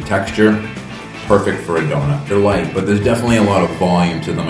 Texture, perfect for a donut. They're light, but there's definitely a lot of volume to them.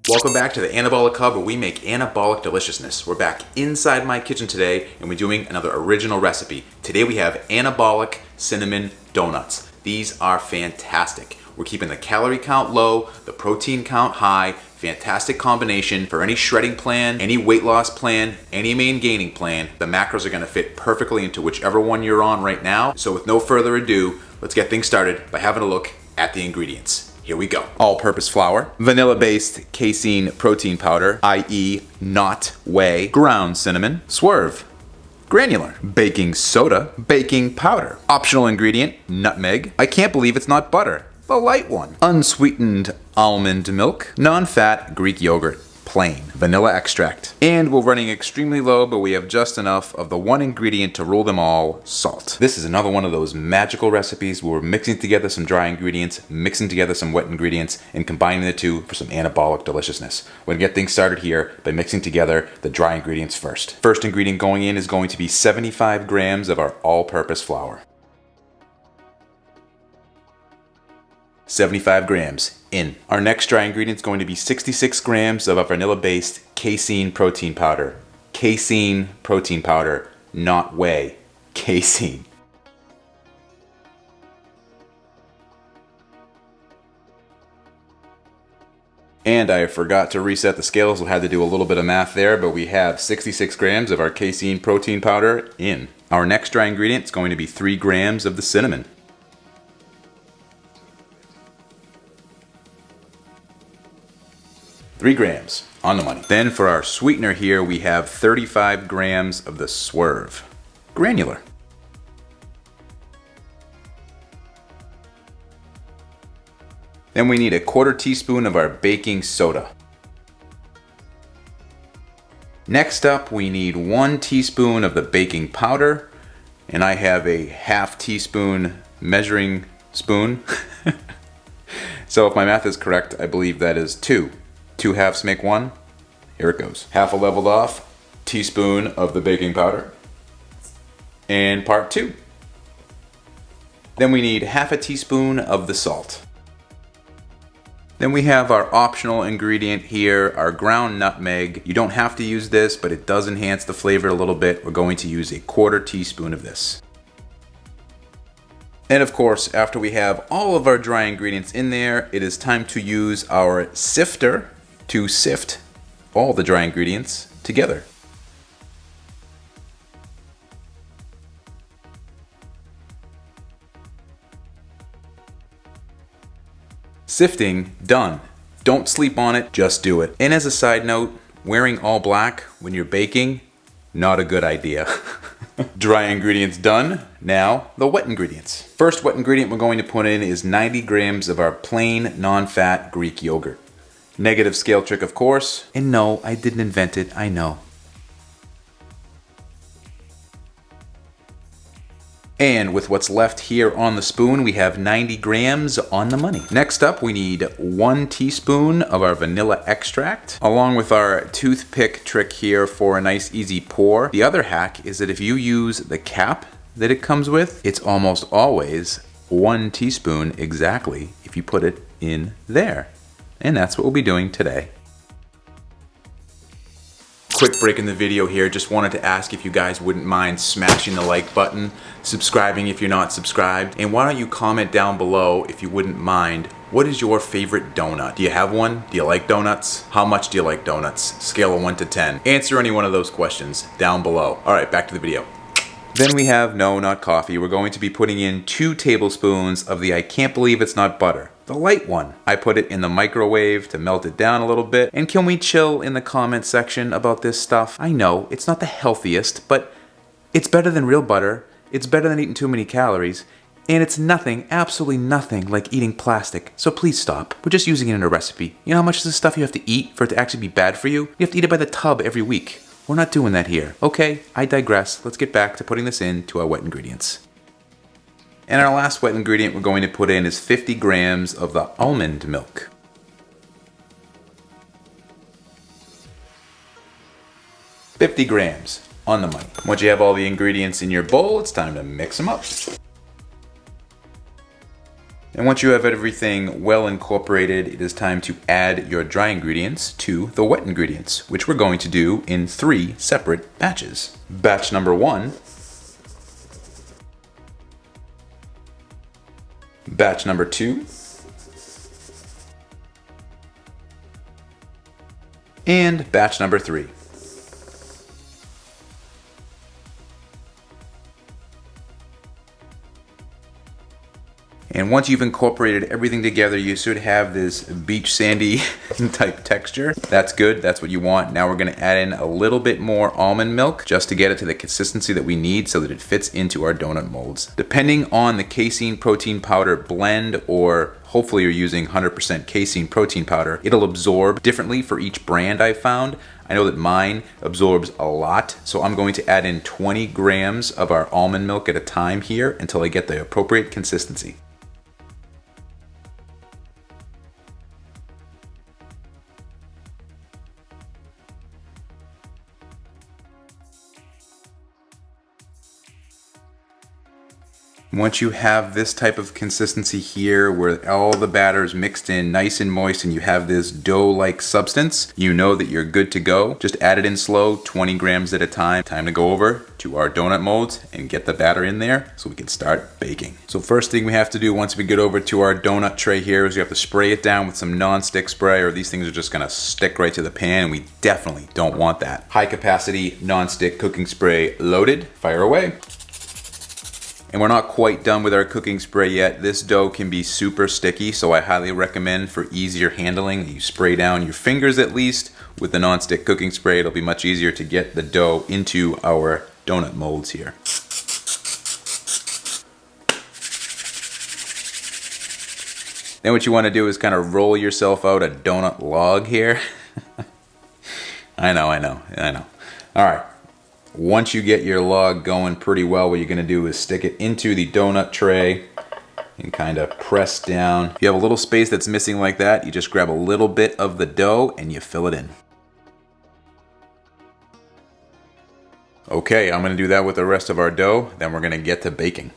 Welcome back to the Anabolic Hub, where we make anabolic deliciousness. We're back inside my kitchen today, and we're doing another original recipe. Today we have Anabolic Cinnamon Donuts. These are fantastic. We're keeping the calorie count low, the protein count high. Fantastic combination for any shredding plan, any weight loss plan, any maingaining plan. The macros are gonna fit perfectly into whichever one you're on right now. So with no further ado, let's get things started by having a look at the ingredients. Here we go. All-purpose flour, vanilla-based casein protein powder, i.e. not whey, ground cinnamon, swerve, granular, baking soda, baking powder. Optional ingredient, nutmeg. I can't believe it's not butter. The light one. Unsweetened almond milk, non-fat Greek yogurt, plain, vanilla extract. And we're running extremely low, but we have just enough of the one ingredient to rule them all, salt. This is another one of those magical recipes where we're mixing together some dry ingredients, mixing together some wet ingredients, and combining the two for some anabolic deliciousness. We're gonna get things started here by mixing together the dry ingredients first. First ingredient going in is going to be 75 grams of our all-purpose flour. 75 grams in. Our next dry ingredient is going to be 66 grams of our vanilla-based casein protein powder. Casein protein powder, not whey. Casein. And I forgot to reset the scales. We had to do a little bit of math there, but we have 66 grams of our casein protein powder in. Our next dry ingredient is going to be 3 grams of the cinnamon. 3 grams, on the money. Then for our sweetener here, we have 35 grams of the swerve, granular. Then we need a 1/4 teaspoon of our baking soda. Next up, we need 1 teaspoon of the baking powder, and I have a 1/2 teaspoon measuring spoon. So if my math is correct, I believe that is 2. 2 halves make 1. Here it goes. 1/2 a leveled off teaspoon of the baking powder. And part 2. Then we need 1/2 teaspoon of the salt. Then we have our optional ingredient here, our ground nutmeg. You don't have to use this, but it does enhance the flavor a little bit. We're going to use a 1/4 teaspoon of this. And of course, after we have all of our dry ingredients in there, it is time to use our sifter to sift all the dry ingredients together. Sifting done. Don't sleep on it, just do it. And as a side note, wearing all black when you're baking, not a good idea. Dry ingredients done. Now, the wet ingredients. First wet ingredient we're going to put in is 90 grams of our plain, non-fat Greek yogurt. Negative scale trick, of course. And no, I didn't invent it, I know. And with what's left here on the spoon, we have 90 grams on the money. Next up, we need 1 teaspoon of our vanilla extract, along with our toothpick trick here for a nice easy pour. The other hack is that if you use the cap that it comes with, it's almost always 1 teaspoon exactly if you put it in there. And that's what we'll be doing today. Quick break in the video here. Just wanted to ask if you guys wouldn't mind smashing the like button, subscribing if you're not subscribed, and why don't you comment down below if you wouldn't mind, what is your favorite donut? Do you have one? Do you like donuts? How much do you like donuts? Scale of 1 to 10. Answer any one of those questions down below. All right, back to the video. Then we have, no, not coffee. We're going to be putting in 2 tablespoons of the I can't believe it's not butter, the light one. I put it in the microwave to melt it down a little bit. And can we chill in the comment section about this stuff? I know, it's not the healthiest, but it's better than real butter. It's better than eating too many calories. And it's nothing, absolutely nothing like eating plastic. So please stop. We're just using it in a recipe. You know how much of this stuff you have to eat for it to actually be bad for you? You have to eat it by the tub every week. We're not doing that here. Okay, I digress. Let's get back to putting this into our wet ingredients. And our last wet ingredient we're going to put in is 50 grams of the almond milk. $50 grams. on the money. Once you have all the ingredients in your bowl, it's time to mix them up. And once you have everything well incorporated, it is time to add your dry ingredients to the wet ingredients, which we're going to do in 3 separate batches. Batch number 1, batch number 2, and batch number 3. And once you've incorporated everything together, you should have this beach sandy type texture. That's good, that's what you want. Now we're gonna add in a little bit more almond milk just to get it to the consistency that we need so that it fits into our donut molds. Depending on the casein protein powder blend, or hopefully you're using 100% casein protein powder, it'll absorb differently for each brand I've found. I know that mine absorbs a lot, so I'm going to add in 20 grams of our almond milk at a time here until I get the appropriate consistency. Once you have this type of consistency here where all the batter is mixed in nice and moist and you have this dough-like substance, you know that you're good to go. Just add it in slow, 20 grams at a time. Time to go over to our donut molds and get the batter in there so we can start baking. So first thing we have to do once we get over to our donut tray here is we have to spray it down with some non-stick spray, or these things are just gonna stick right to the pan, and we definitely don't want that. High capacity non-stick cooking spray loaded, fire away. And we're not quite done with our cooking spray yet. This dough can be super sticky, so I highly recommend for easier handling that you spray down your fingers at least with the non-stick cooking spray. It'll be much easier to get the dough into our donut molds here. Then what you want to do is kind of roll yourself out a donut log here. I know. All right. Once you get your log going pretty well, what you're gonna do is stick it into the donut tray and kind of press down. If you have a little space that's missing like that, you just grab a little bit of the dough and you fill it in. Okay, I'm gonna do that with the rest of our dough, then we're gonna get to baking.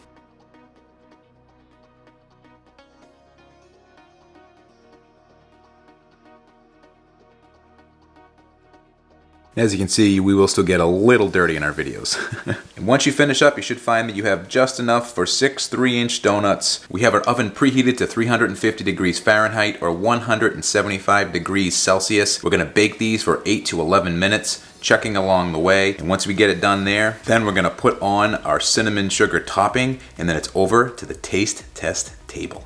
As you can see, we will still get a little dirty in our videos. And once you finish up, you should find that you have just enough for 6 3-inch donuts. We have our oven preheated to 350 degrees Fahrenheit or 175 degrees Celsius. We're gonna bake these for 8 to 11 minutes, checking along the way. And once we get it done there, then we're gonna put on our cinnamon sugar topping, and then it's over to the taste test table.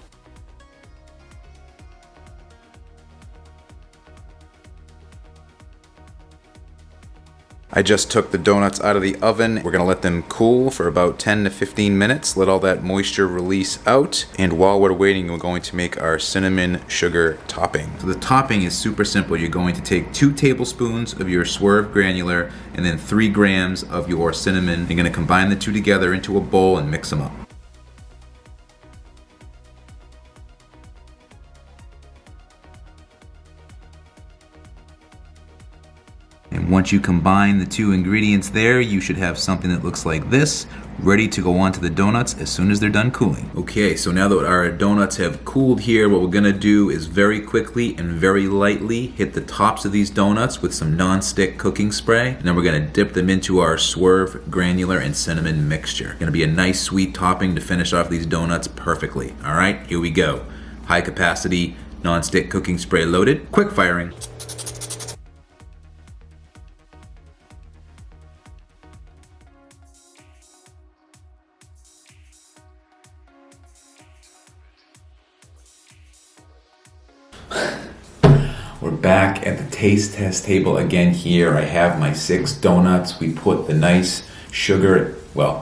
I just took the donuts out of the oven. We're gonna let them cool for about 10 to 15 minutes, let all that moisture release out. And while we're waiting, we're going to make our cinnamon sugar topping. So the topping is super simple. You're going to take 2 tablespoons of your swerve granular and then 3 grams of your cinnamon. You're gonna combine the two together into a bowl and mix them up. And once you combine the 2 ingredients there, you should have something that looks like this, ready to go onto the donuts as soon as they're done cooling. Okay, so now that our donuts have cooled here, what we're gonna do is very quickly and very lightly hit the tops of these donuts with some non-stick cooking spray. And then we're gonna dip them into our swerve granular and cinnamon mixture. Gonna be a nice sweet topping to finish off these donuts perfectly. All right, here we go. High capacity non-stick cooking spray loaded, quick firing. We're back at the taste test table again here. I have my 6 donuts. We put the nice sugar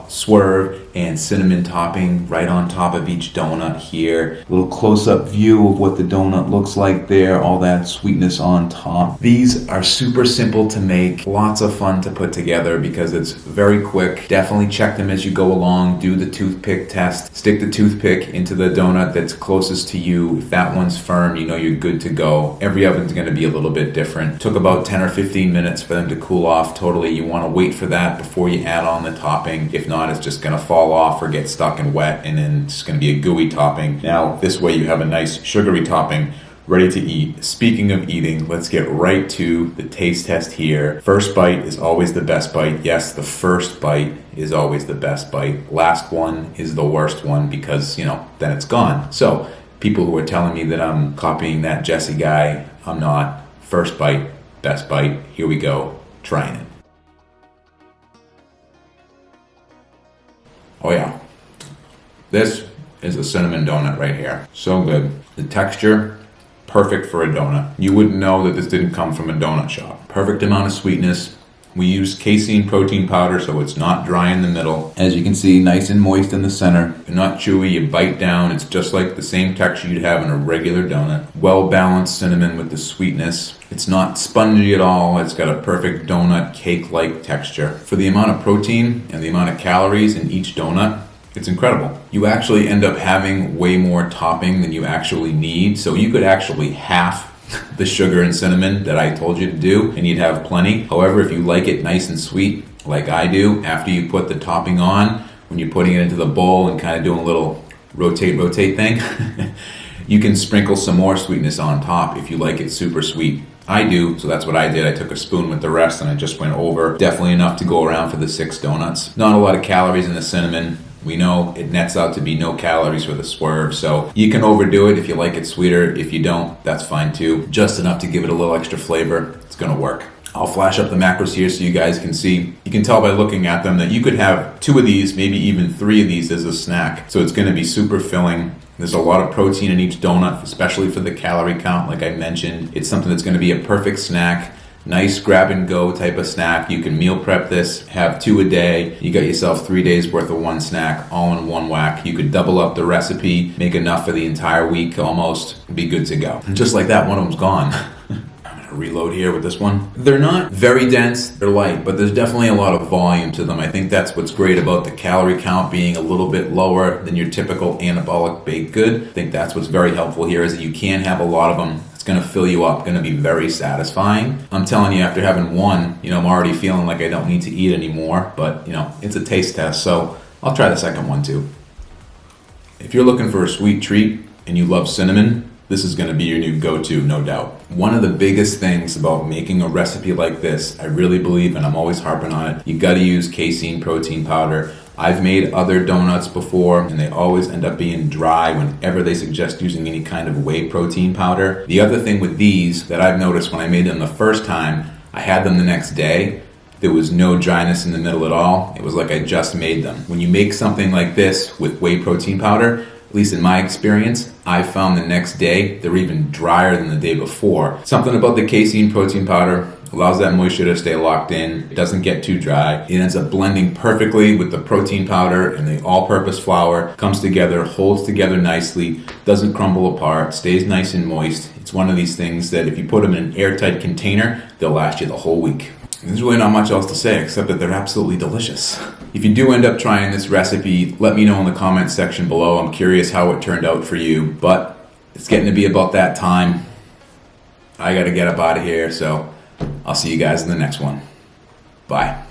swerve and cinnamon topping right on top of each donut here. A little close-up view of what the donut looks like there, all that sweetness on top. These are super simple to make, lots of fun to put together because it's very quick. Definitely check them as you go along, do the toothpick test, stick the toothpick into the donut that's closest to you. If that one's firm, you know you're good to go. Every oven's going to be a little bit different. Took about 10 or 15 minutes for them to cool off totally. You want to wait for that before you add on the topping. If not, it's just going to fall off or get stuck and wet, and then it's going to be a gooey topping. Now, this way you have a nice sugary topping ready to eat. Speaking of eating, let's get right to the taste test here. First bite is always the best bite. Yes, the first bite is always the best bite. Last one is the worst one because, then it's gone. So, people who are telling me that I'm copying that Jesse guy, I'm not. First bite, best bite. Here we go, trying it. Oh yeah, this is a cinnamon donut right here. So good. The texture, perfect for a donut. You wouldn't know that this didn't come from a donut shop. Perfect amount of sweetness. We use casein protein powder so it's not dry in the middle. As you can see, nice and moist in the center. Not chewy, you bite down. It's just like the same texture you'd have in a regular donut. Well-balanced cinnamon with the sweetness. It's not spongy at all. It's got a perfect donut cake-like texture. For the amount of protein and the amount of calories in each donut, it's incredible. You actually end up having way more topping than you actually need. So you could actually half the sugar and cinnamon that I told you to do, and you'd have plenty. However, if you like it nice and sweet, like I do, after you put the topping on, when you're putting it into the bowl and kind of doing a little rotate thing, you can sprinkle some more sweetness on top if you like it super sweet. I do, so that's what I did. I took a spoon with the rest and I just went over. Definitely enough to go around for the 6 donuts. Not a lot of calories in the cinnamon. We know it nets out to be no calories for the swerve, so you can overdo it if you like it sweeter. If you don't, that's fine too. Just enough to give it a little extra flavor. It's gonna work. I'll flash up the macros here so you guys can see. You can tell by looking at them that you could have 2 of these, maybe even 3 of these as a snack. So it's gonna be super filling. There's a lot of protein in each donut, especially for the calorie count, like I mentioned. It's something that's gonna be a perfect snack. Nice grab and go type of snack. You can meal prep this, have 2 a day. You got yourself 3 days worth of one snack, all in one whack. You could double up the recipe, make enough for the entire week almost, be good to go. And just like that, one of them's gone. I'm gonna reload here with this one. They're not very dense, they're light, but there's definitely a lot of volume to them. I think that's what's great about the calorie count being a little bit lower than your typical anabolic baked good. I think that's what's very helpful here is that you can have a lot of them. It's going to fill you up, going to be very satisfying. I'm telling you, after having one, I'm already feeling like I don't need to eat anymore, but it's a taste test, so I'll try the second one too. If you're looking for a sweet treat and you love cinnamon, this is going to be your new go-to, no doubt. One of the biggest things about making a recipe like this, I really believe, and I'm always harping on it, you got to use casein protein powder. I've made other donuts before and they always end up being dry whenever they suggest using any kind of whey protein powder. The other thing with these that I've noticed when I made them the first time, I had them the next day, there was no dryness in the middle at all. It was like I just made them. When you make something like this with whey protein powder, at least in my experience, I found the next day they're even drier than the day before. Something about the casein protein powder allows that moisture to stay locked in. It doesn't get too dry. It ends up blending perfectly with the protein powder and the all-purpose flour. Comes together, holds together nicely, doesn't crumble apart, stays nice and moist. It's one of these things that if you put them in an airtight container, they'll last you the whole week. There's really not much else to say except that they're absolutely delicious. If you do end up trying this recipe, let me know in the comments section below. I'm curious how it turned out for you, but it's getting to be about that time. I gotta get up out of here, so I'll see you guys in the next one. Bye.